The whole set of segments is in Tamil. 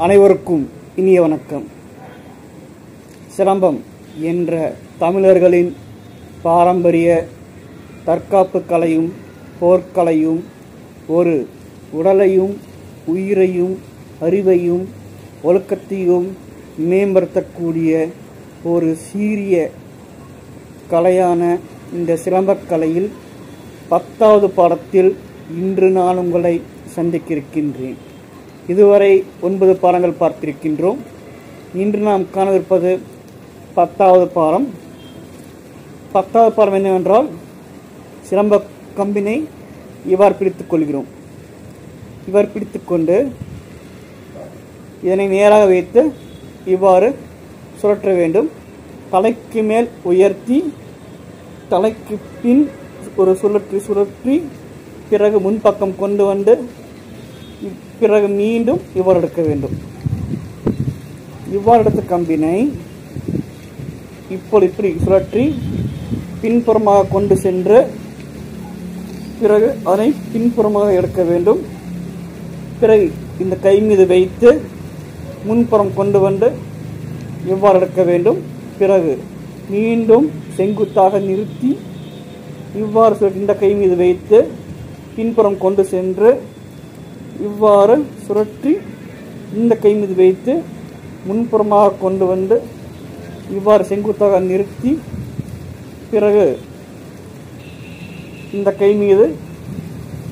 அனைவருக்கும் இனிய வணக்கம். சிலம்பம் என்ற தமிழர்களின் பாரம்பரிய தற்காப்பு கலையும் போர்க்கலையும் ஒரு உடலையும் உயிரையும் அறிவையும் ஒழுக்கத்தையும் மேம்படுத்தக்கூடிய ஒரு சீரிய கலையான இந்த சிலம்பக்கலையில் 10வது பாடத்தில் இன்று நான் உங்களை சந்திக்கிருக்கின்றேன். இதுவரை 9 பாடங்கள் பார்த்திருக்கின்றோம். இன்று நாம் காணவிருப்பது 10வது பாடம். 10வது பாடம் என்னவென்றால், சிலம்ப கம்பினை இவ்வாறு பிடித்துக் கொள்கிறோம். இவ்வாறு பிடித்துக்கொண்டு இதனை நேராக வைத்து இவ்வாறு சுழற்ற வேண்டும். தலைக்கு மேல் உயர்த்தி தலைக்கு பின் ஒரு சுழற்றி பிறகு முன்பக்கம் கொண்டு வந்து பிறகு மீண்டும் இவ்வாறு எடுக்க வேண்டும். இவ்வாறு எடுத்த கம்பினை இப்படி சுழற்றி பின்புறமாக கொண்டு சென்று பிறகு அதனை பின்புறமாக எடுக்க வேண்டும். பிறகு இந்த கை மீது வைத்து முன்புறம் கொண்டு வந்து இவ்வாறு எடுக்க வேண்டும். பிறகு மீண்டும் செங்குத்தாக நிறுத்தி இவ்வாறு இந்த கை மீது வைத்து பின்புறம் கொண்டு சென்று இவ்வாறு சுழற்றி இந்த கை மீது வைத்து முன்புறமாக கொண்டு வந்து இவ்வாறு செங்குத்தாக நிறுத்தி பிறகு இந்த கை மீது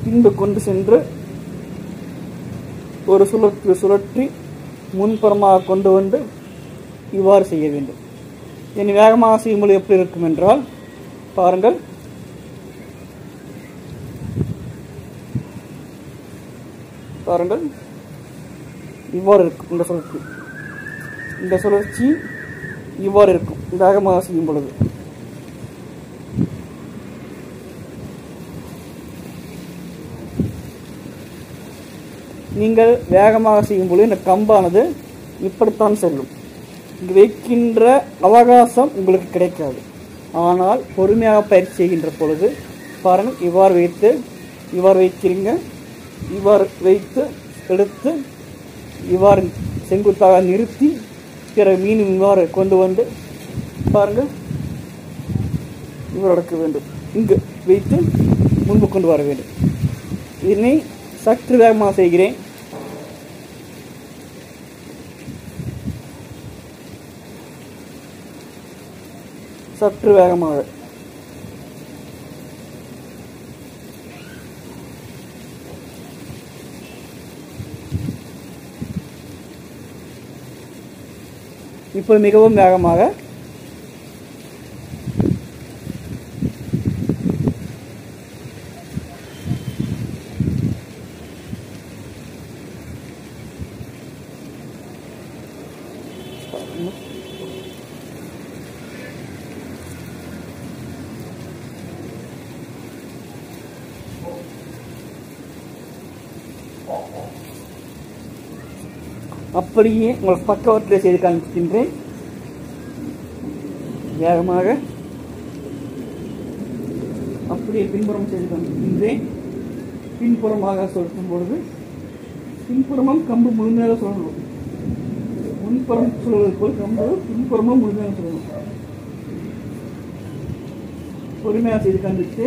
பின்பு கொண்டு சென்று ஒரு சுழற்றி முன்புறமாக கொண்டு வந்து இவ்வாறு செய்ய வேண்டும். இனி வேகமாக செய்யும்போது எப்படி இருக்கும் என்றால் பாருங்கள். பாருங்கள், இவ்வாறு இருக்கும். இந்த சுழற்சி இவ்வாறு இருக்கும் வேகமாக செய்யும் பொழுது. நீங்கள் வேகமாக செய்யும் பொழுது இந்த கம்பானது இப்படித்தான் செல்லும். இங்கு வைக்கின்ற அவகாசம் உங்களுக்கு கிடைக்காது. ஆனால் பொறுமையாக பயிற்சி செய்கின்ற பொழுது பாருங்கள், இவ்வாறு வைத்து இவ்வாறு வைக்கிறீங்க, இவ்வாறு வைத்து எடுத்து இவ்வாறு செங்குத்தாக நிறுத்தி பிறகு மீண்டும் இவ்வாறு கொண்டு வந்து பாருங்கள் இவ்வாறு எடுக்க வேண்டும். இங்கு வைத்து முன்பு கொண்டு வர வேண்டும். இதனை சற்று வேகமாக செய்கிறேன். சற்று வேகமாக. இப்போ மிகவும் வேகமாக. அப்படியே உங்கள் பக்கவற்றில் செய்து காண்பிக்கின்றேன். வேகமாக அப்படியே பின்புறம் செய்து காண்பிக்கின்றேன். பின்புறமாக சுழற்றும் பொழுது பின்புறமும் கம்பு முழுமையாக சுழலும். முன்புறம் சுழல்வது போல் கம்பு பின்புறமும் முழுமையாக சுழலும். பொறுமையாக செய்து காண்பித்து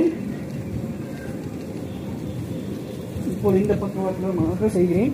இப்போது இந்த பக்கவாட்டில் செய்கிறேன்.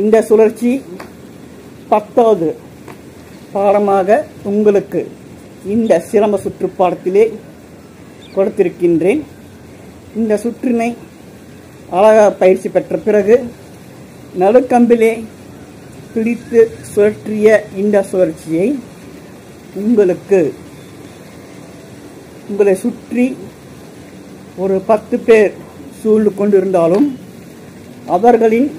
இந்த சுழற்சி 10வது பாடமாக உங்களுக்கு இந்த சிலம்ப சுற்று பாடத்திலே கொடுத்திருக்கின்றேன். இந்த சுற்றினை அழகாக பயிற்சி பெற்ற பிறகு நடுக்கம்பிலே பிடித்து சுழற்றிய இந்த சுழற்சியை உங்களை சுற்றி ஒரு 10 பேர் சூழ்ந்து கொண்டிருந்தாலும் அவர்களின்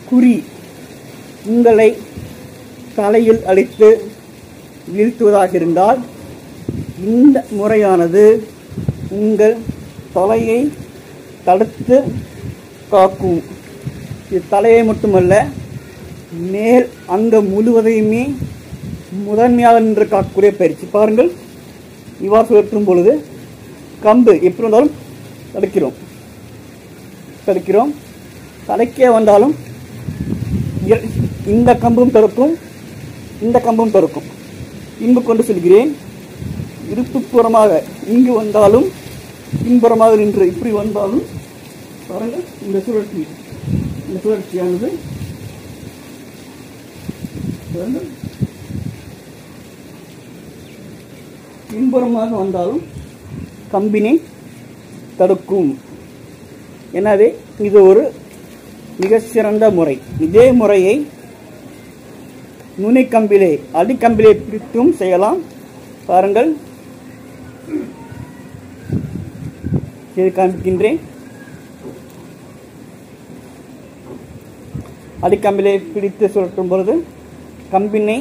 குறி உங்களை தலையில் அடித்து வீழ்த்துவதாக இருந்தால் இந்த முறையானது உங்கள் தலையை தடுத்து காக்கும். இது தலையை மட்டுமல்ல, மேல் அங்கம் முழுவதையுமே முதன்மையாக நின்று காக்கக்கூடிய பயிற்சி. பாருங்கள், இவ்வாறு சுழற்றும் பொழுது கம்பு எப்படி வந்தாலும் தடுக்கிறோம். தலைக்கே வந்தாலும் இந்த கம்பும் தடுக்கும், இந்த கம்பும் தடுக்கும். இன்பு கொண்டு செல்கிறேன். இருப்புப்புறமாக இங்கு வந்தாலும் பின்புறமாக நின்று இப்படி வந்தாலும் பாருங்கள், இந்த சுழற்சியானது பின்புறமாக வந்தாலும் கம்பினை தடுக்கும். எனவே இது ஒரு மிக சிறந்த முறை. இதே முறையை நுனிக்கம்பிலே அடிக்கம்பிலே பிடித்தும் செய்யலாம். பாருங்கள், இது காண்பிக்கின்றேன். அடிக்கம்பிலே பிடித்து சுழற்றும் பொழுது கம்பினை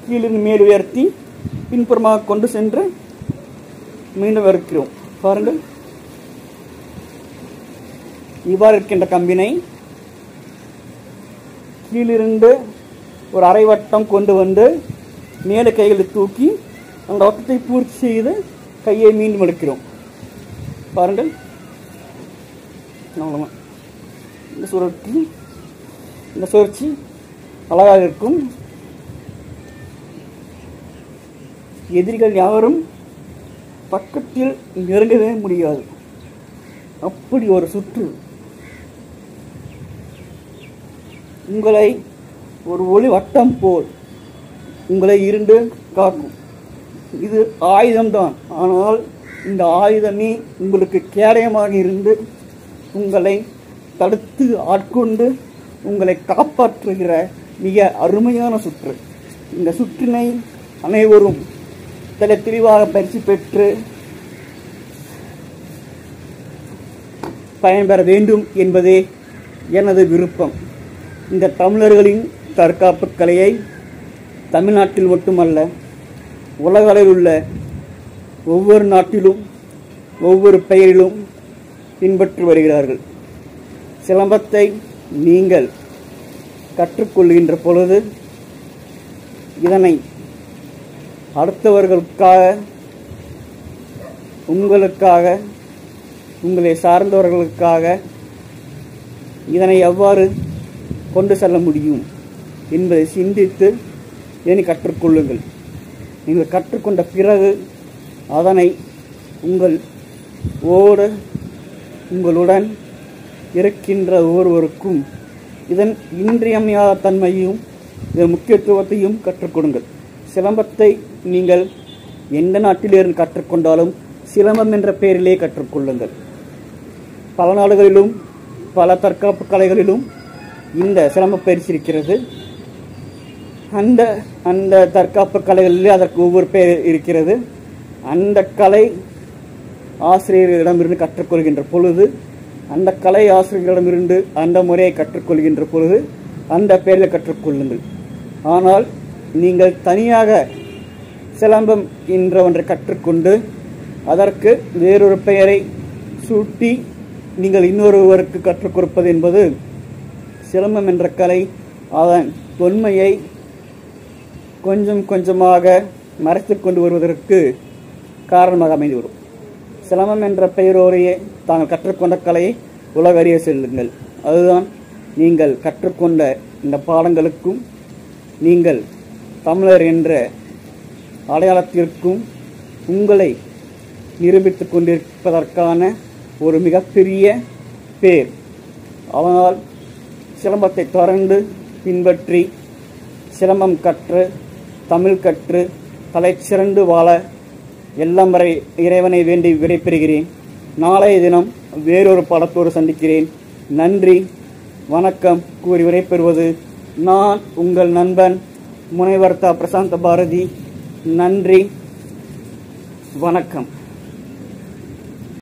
கீழிருந்து மேல் உயர்த்தி பின்புறமாக கொண்டு சென்று மீண்டும் இருக்கிறோம். பாருங்கள், இவ்வாறு இருக்கின்ற கம்பினை கீழிருந்து ஒரு அரை வட்டம் கொண்டு வந்து மேலே கைகளை தூக்கி அந்த வட்டத்தை பூர்த்தி செய்து கையை மீண்டும் எடுக்கிறோம். பாருங்கள், இந்த சுழற்சி அழகாக இருக்கும். எதிரிகள் யாரும் பக்கத்தில் நெருங்கவே முடியாது. அப்படி ஒரு சுற்று உங்களை ஒரு ஒளி வட்டம் போல் உங்களை இருந்து காக்கும். இது ஆயுதம்தான். ஆனால் இந்த ஆயுதமே உங்களுக்கு கேடயமாக இருந்து உங்களை தடுத்து ஆட்கொண்டு உங்களை காப்பாற்றுகிற மிக அருமையான சுற்று. இந்த சுற்றினை அனைவரும் தெளிவாக பயிற்சி பெற்று பயன்பெற வேண்டும் என்பதே எனது விருப்பம். இந்த தமிழர்களின் தற்காப்பு கலையை தமிழ்நாட்டில் மட்டுமல்ல, உலகளவில் உள்ள ஒவ்வொரு நாட்டிலும் ஒவ்வொரு பெயரிலும் பின்பற்றி வருகிறார்கள். சிலம்பத்தை நீங்கள் கற்றுக்கொள்கின்ற பொழுது இதனை அடுத்தவர்களுக்காக, உங்களுக்காக, உங்களை சார்ந்தவர்களுக்காக இதனை எவ்வாறு கொண்டு செல்ல முடியும் என்பதை சிந்தித்து இதனை கற்றுக்கொள்ளுங்கள். நீங்கள் கற்றுக்கொண்ட பிறகு அதனை உங்களுடன் இருக்கின்ற ஒவ்வொருவருக்கும் இதன் இன்றியமையாத தன்மையும் இதன் முக்கியத்துவத்தையும் கற்றுக் கொடுங்கள். சிலம்பத்தை நீங்கள் எந்த நாட்டிலிருந்து கற்றுக்கொண்டாலும் சிலம்பம் என்ற பெயரிலே கற்றுக்கொள்ளுங்கள். பல நாடுகளிலும் பல தற்காப்பு கலைகளிலும் இந்த சிலம்ப பயிற்சி இருக்கிறது. அந்த தற்காப்பு கலைகளிலே அதற்கு ஒவ்வொரு பெயர் இருக்கிறது. அந்த கலை ஆசிரியர்களிடமிருந்து கற்றுக்கொள்கின்ற பொழுது, அந்த கலை ஆசிரியர்களிடமிருந்து அந்த முறையை கற்றுக்கொள்கின்ற பொழுது அந்த பெயரில் கற்றுக்கொள்ளுங்கள். ஆனால் நீங்கள் தனியாக சிலம்பம் என்ற ஒன்றை கற்றுக்கொண்டு அதற்கு வேறொரு பெயரை சூட்டி நீங்கள் இன்னொருவருக்கு கற்றுக் கொடுப்பது என்பது சிலம்பம் என்ற கலை அதன் தொன்மையை கொஞ்சம் கொஞ்சமாக மறைத்து கொண்டு வருவதற்கு காரணமாக அமைந்துவிடும். சிலம்பம் என்ற பெயரோரையே தாங்கள் கற்றுக்கொண்ட கலையை உலகறிய செல்லுங்கள். அதுதான் நீங்கள் கற்றுக்கொண்ட இந்த பாடங்களுக்கும் நீங்கள் தமிழர் என்ற அடையாளத்திற்கும் உங்களை நிரூபித்துக் கொண்டிருப்பதற்கான ஒரு மிகப்பெரிய பேர். அதனால் சிலம்பத்தை தொடர்ந்து பின்பற்றி சிலம்பம் கற்று தமிழ் கற்று தலைச்சிறந்து வாழ எல்லாம் வரை இறைவனை வேண்டி விடைபெறுகிறேன். நாளைய தினம் வேறொரு படத்தோடு சந்திக்கிறேன். நன்றி வணக்கம் கூறி விடைபெறுவது நான் உங்கள் நண்பன் முனைவர் பிரசாந்த பாரதி. நன்றி வணக்கம்.